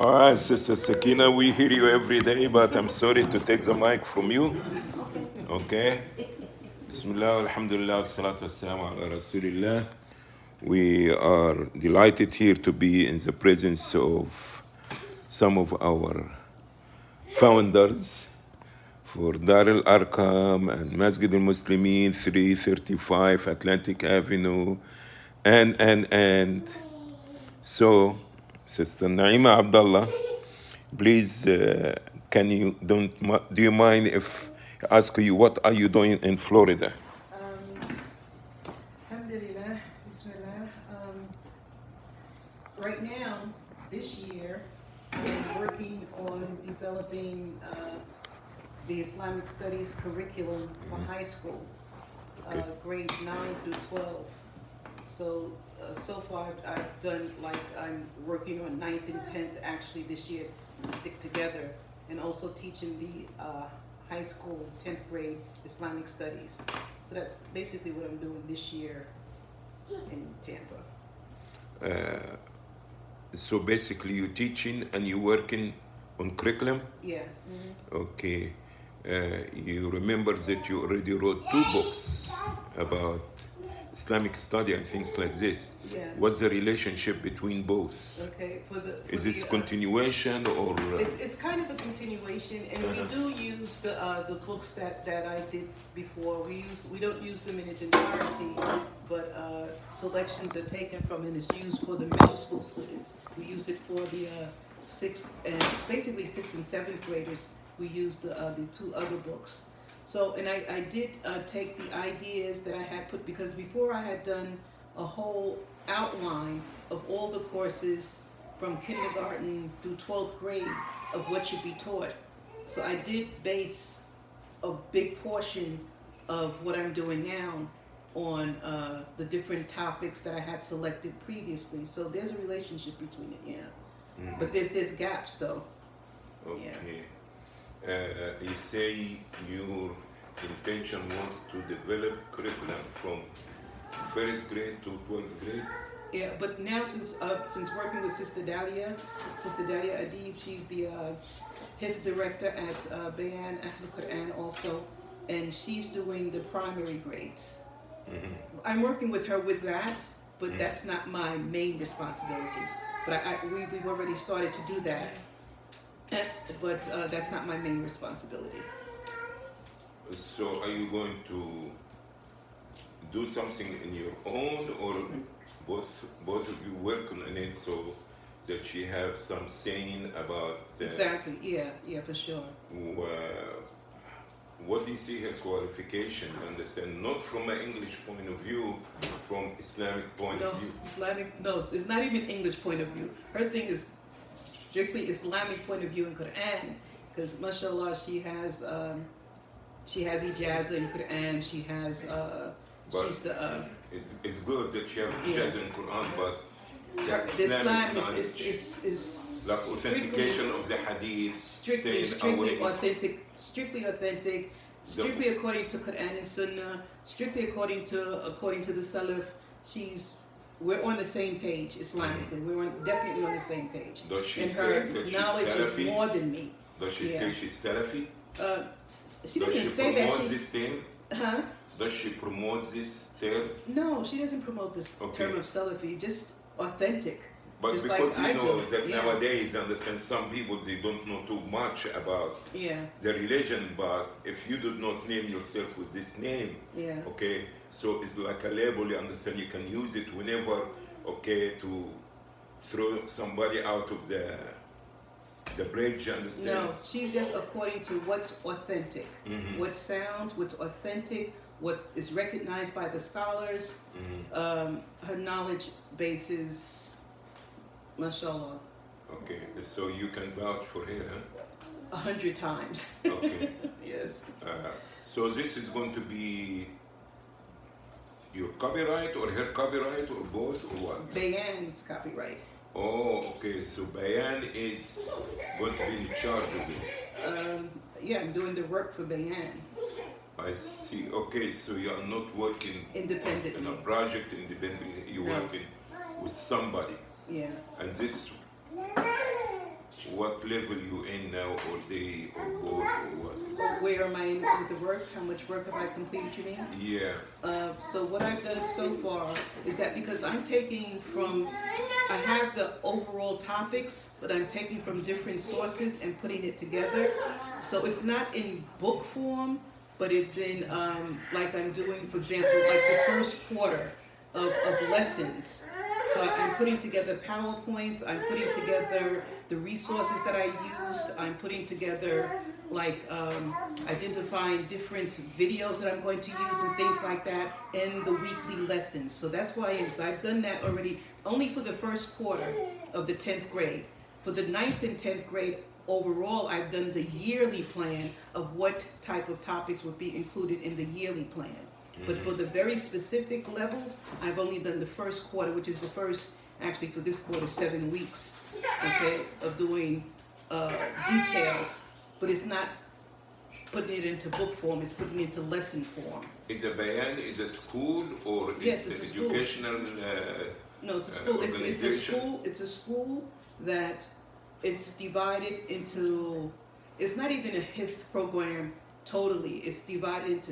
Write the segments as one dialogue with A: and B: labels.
A: All right, Sister Sakina, we hear you every day, but I'm sorry to take the mic from you. Okay? Bismillah, alhamdulillah, salatu wassalamu ala rasulillah. We are delighted here to be in the presence of some of our founders for Dar al Arqam and Masjid al Muslimin 335 Atlantic Avenue, and. So, Sister Naima Abdullah, please, do you mind if I ask you what are you doing in Florida?
B: Alhamdulillah, Bismillah. Right now, this year, I'm working on developing the Islamic Studies curriculum for high school,
A: Okay.
B: grades 9 through 12. So far I've done, I'm working on 9th and 10th actually this year to stick together, and also teaching the high school 10th grade Islamic studies. So that's basically what I'm doing this year in Tampa.
A: So basically you're teaching and you're working on curriculum?
B: Yeah.
A: Okay. You remember that you already wrote 2 books about Islamic study and things like this.
B: Yeah.
A: What's the relationship between both?
B: Okay.
A: Is this continuation or?
B: It's kind of a continuation, and we do use the books that I did before. We don't use them in its entirety, but selections are taken from and it's used for the middle school students. We use it for the sixth and basically 6th and 7th graders. We use the 2 other books. So, and I did take the ideas that I had put, because before I had done a whole outline of all the courses from kindergarten through 12th grade of what should be taught. So I did base a big portion of what I'm doing now on the different topics that I had selected previously. So there's a relationship between it, yeah.
A: Mhm.
B: But there's gaps though.
A: Okay. You say your intention was to develop curriculum from 1st grade to 12th grade?
B: Yeah, but now since working with Sister Dalia Adib, she's the HIF director at Bayan Ahl Quran also, and she's doing the primary grades.
A: Mhm.
B: I'm working with her with that, but that's not my main responsibility. But we've already started to do that, but that's not my main responsibility.
A: So are you going to do something in your own, or both of you work on it so that she have some saying about
B: Exactly, yeah, for sure.
A: What do you see her qualification? Understand, not from an English point of view, from Islamic point of view.
B: No, it's not even English point of view. Her thing is strictly Islamic point of view in Quran, because mashallah she has ijaza in Quran. She has
A: But
B: she's the
A: it's good that she have ijaza in Quran, but
B: the Islam
A: knowledge,
B: is
A: like authentication of the hadith,
B: strictly authentic, strictly according to Quran and Sunnah, strictly according to the Salaf. We're on the same page Islamically. We're definitely on the same page.
A: Does she
B: and
A: say
B: her
A: that she's
B: knowledge
A: Salafi?
B: is more than me.
A: Does she say she's Salafi?
B: She doesn't say that.
A: Does she promote this term?
B: Huh?
A: Does she promote this term?
B: No, she doesn't promote this term of Salafi. Just authentic.
A: But
B: just
A: because
B: like
A: you
B: I
A: know
B: do.
A: that
B: Yeah.
A: nowadays, understand, some people, they don't know too much about
B: Yeah,
A: the religion, but if you do not name yourself with this name,
B: yeah.
A: okay, so it's like a label, you understand, you can use it whenever, okay, to throw somebody out of the bridge, you understand?
B: No, she's just according to what's authentic,
A: Mhm.
B: what sounds, what's authentic, what is recognized by the scholars. Her knowledge base is, mashallah,
A: Okay, so you can vouch for her, huh?
B: 100 times.
A: Okay.
B: Yes.
A: So this is going to be your copyright or her copyright or both or what?
B: Bayan's copyright.
A: Oh, okay. So Bayan is going to be in charge of it.
B: Yeah, I'm doing the work for Bayan
A: I see. Okay, so you are not working in
B: independently.
A: a project independently. You're
B: No.
A: working with somebody.
B: Yeah.
A: And this what level you in now, or they, or both, or what?
B: Where am I in with the work? How much work have I completed, you mean?
A: Yeah.
B: So what I've done so far is that because I'm taking from, I have the overall topics, but I'm taking from different sources and putting it together. So it's not in book form, but it's in, like I'm doing, for example, like the first quarter of lessons. So I'm putting together PowerPoints, I'm putting together the resources that I used, I'm putting together like identifying different videos that I'm going to use and things like that, and the weekly lessons. So that's why I've done that already, only for the first quarter of the 10th grade. For the 9th and 10th grade, overall, I've done the yearly plan of what type of topics would be included in the yearly plan. But for the very specific levels, I've only done the first quarter, which is the first, actually for this quarter, 7 weeks, okay, of doing details. But it's not putting it into book form, it's putting it into lesson form.
A: Is the Bayan is a school, or
B: Yes,
A: it's
B: it's
A: an
B: a school.
A: educational
B: No, it's a school. It's a
A: organization?
B: school. It's a school that it's divided into. It's not even a HIFTH program totally. It's divided into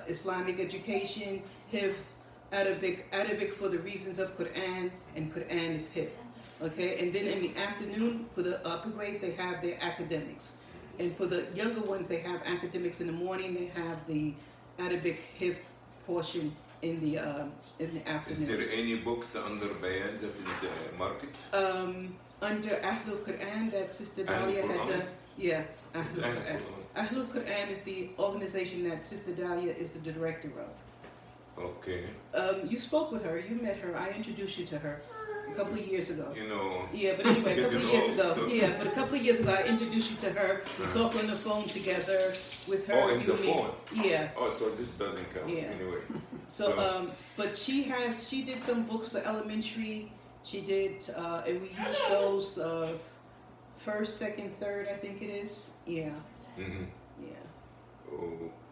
B: Islamic education, HIFTH, Arabic for the reasons of Quran, and Quran is HIFTH. Okay, and then in the afternoon for the upper grades they have their academics, and for the younger ones they have academics in the morning. They have the Arabic HIFTH portion in the afternoon.
A: Is there any books under Bayan that is the market?
B: Under Ahlul Quran that Sister
A: Ahlul
B: Dahlia had
A: Quran?
B: done. Yeah, Ahlul
A: Ahlul
B: Quran.
A: Quran.
B: Ahlul Quran is the organization that Sister Dahlia is the director of.
A: Okay.
B: You spoke with her, you met her, I introduced you to her a couple of years ago.
A: You know.
B: Yeah, but anyway, a couple of years
A: Getting
B: ago.
A: old, so-
B: Yeah, but a couple of years ago I introduced you to her. We
A: Uh-huh.
B: talked on the phone together with her.
A: Oh, in
B: you
A: the
B: and me.
A: phone?
B: Yeah.
A: Oh, so this doesn't count
B: Yeah.
A: anyway.
B: So, but she did some books for elementary. She did, and we used those first, second, third, I think it is. Yeah,
A: Mhm.
B: yeah.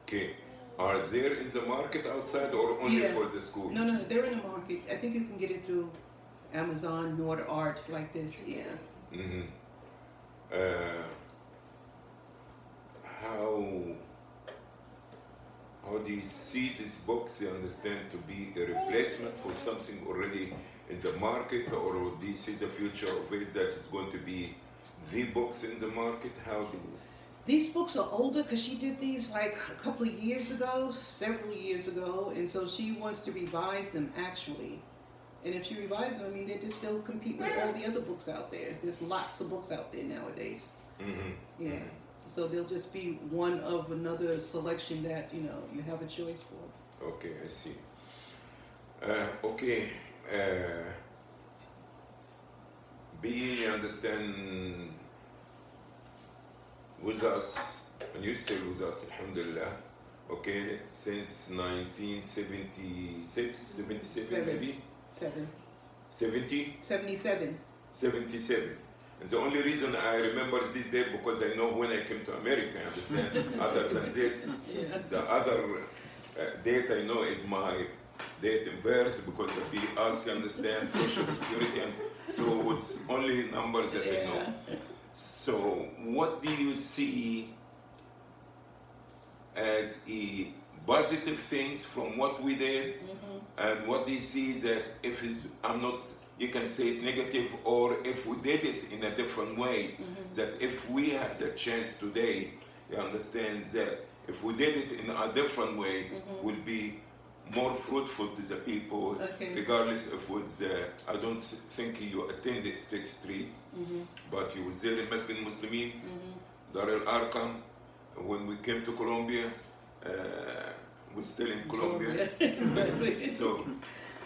A: Okay. Are there in the market outside, or only
B: Yeah.
A: for the school?
B: No, they're in the market. I think you can get it through Amazon, Nord Art, like this. Yeah.
A: Mm-hmm. How do you see these books, you understand, to be a replacement for something already in the market, or do you see the future of it that it's going to be the books in the market? How do
B: These books are older because she did these like a couple of years ago, several years ago, and so she wants to revise them actually. And if she revises them, I mean, they'll compete with all the other books out there. There's lots of books out there nowadays.
A: Mm-hmm.
B: Yeah. So they'll just be one of another selection that, you know, you have a choice for.
A: Okay, I see. Okay. Being, you understand, with us, and you still with us, alhamdulillah, okay, since 1976, 77 maybe? 70?
B: 77.
A: 77. And the only reason I remember this date because I know when I came to America, you understand, other than this.
B: Yeah.
A: The other date I know is my date in birth because we ask, you understand, social security, and so it was only numbers that I know. So what do you see as a positive things from what we did, and what do you see that if it's, I'm not, you can say it negative, or if we did it in a different way, that if we have the chance today, you understand that if we did it in a different way, will be more fruitful to the people,
B: Okay.
A: regardless if it was, I don't think you attended State Street, but you was there in Masjid Muslimin, Dar al Arqam. When we came to Colombia, we're still in Colombia.
B: Exactly.
A: So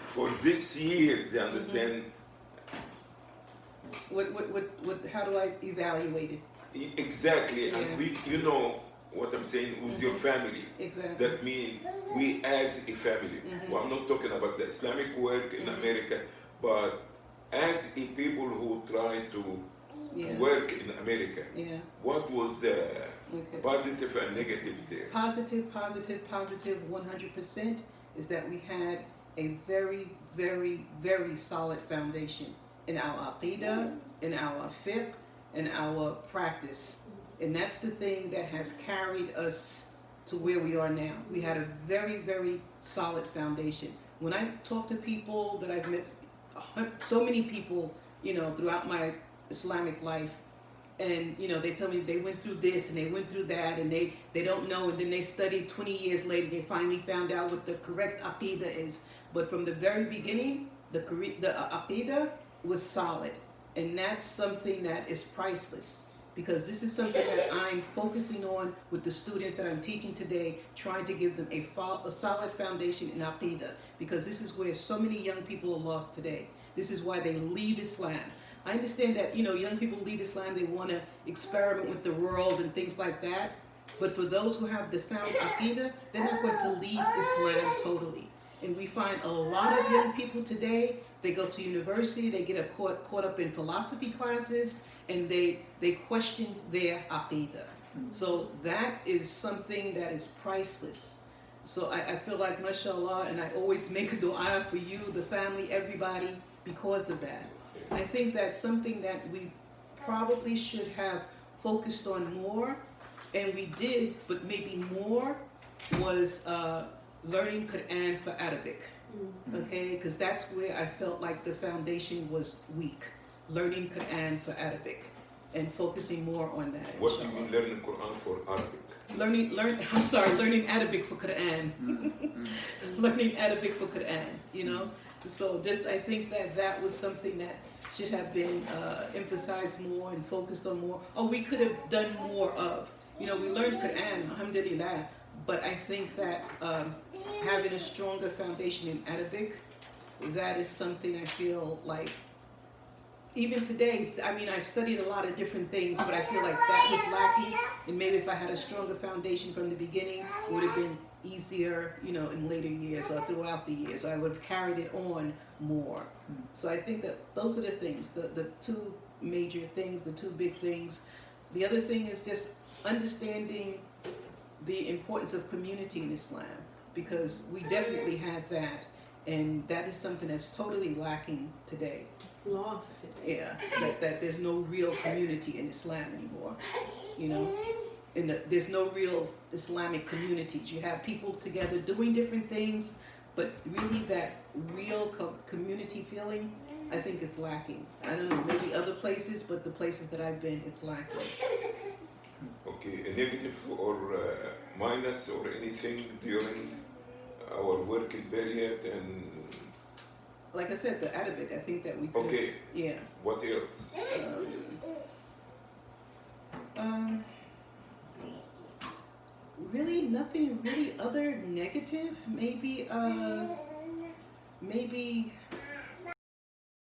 A: for this year, you understand,
B: How do I evaluate it?
A: exactly,
B: Yeah.
A: and we, you know what I'm saying, with your family.
B: Exactly.
A: That means we as a family. Well, I'm not talking about the Islamic work in America, but as a people who try to
B: Yeah.
A: work in America,
B: Yeah.
A: what was
B: Okay.
A: positive and negative there?
B: Positive, 100% is that we had a very, very, very solid foundation in our aqidah, in our fiqh, and our practice. And that's the thing that has carried us to where we are now. We had a very, very solid foundation. When I talk to people that I've met, so many people, you know, throughout my Islamic life, and you know, they tell me they went through this and they went through that, and they don't know, and then they studied 20 years later, they finally found out what the correct aqidah is. But from the very beginning, the aqidah was solid, and that's something that is priceless, because this is something that I'm focusing on with the students that I'm teaching today, trying to give them a solid foundation in aqidah, because this is where so many young people are lost today. This is why they leave Islam. I understand that, you know, young people leave Islam, they want to experiment with the world and things like that. But for those who have the sound aqidah, they're not going to leave Islam totally. And we find a lot of young people today, they go to university, they get caught up in philosophy classes, and they question their aqidah. So that is something that is priceless. So I feel like, mashallah, and I always make a dua for you, the family, everybody, because of that. I think that's something that we probably should have focused on more, and we did, but maybe more was learning Quran for Arabic, okay? Because that's where I felt like the foundation was weak, learning Quran for Arabic, and focusing more on that.
A: What do you mean learning Quran for Arabic?
B: Learning Arabic for Quran. Learning Arabic for Quran, you know? So just, I think that was something that should have been emphasized more and focused on more. Or we could have done more of. You know, we learned Quran, alhamdulillah, but I think that having a stronger foundation in Arabic, that is something I feel like, even today, I mean, I've studied a lot of different things, but I feel like that was lacking. And maybe if I had a stronger foundation from the beginning, it would have been easier, you know, in later years or throughout the years, or I would have carried it on more. So I think that those are the things, the two major things, the two big things. The other thing is just understanding the importance of community in Islam, because we definitely had that, and that is something that's totally lacking today.
C: It's lost today.
B: Yeah, that there's no real community in Islam anymore, you know. There's no real Islamic communities. You have people together doing different things, but really that real community feeling, I think is lacking. I don't know, maybe other places, but the places that I've been, it's lacking.
A: Okay, a negative or minus or anything during our working period, and
B: Like I said, the Arabic, I think that we could.
A: okay,
B: Yeah.
A: what else?
B: Really nothing really other negative. Maybe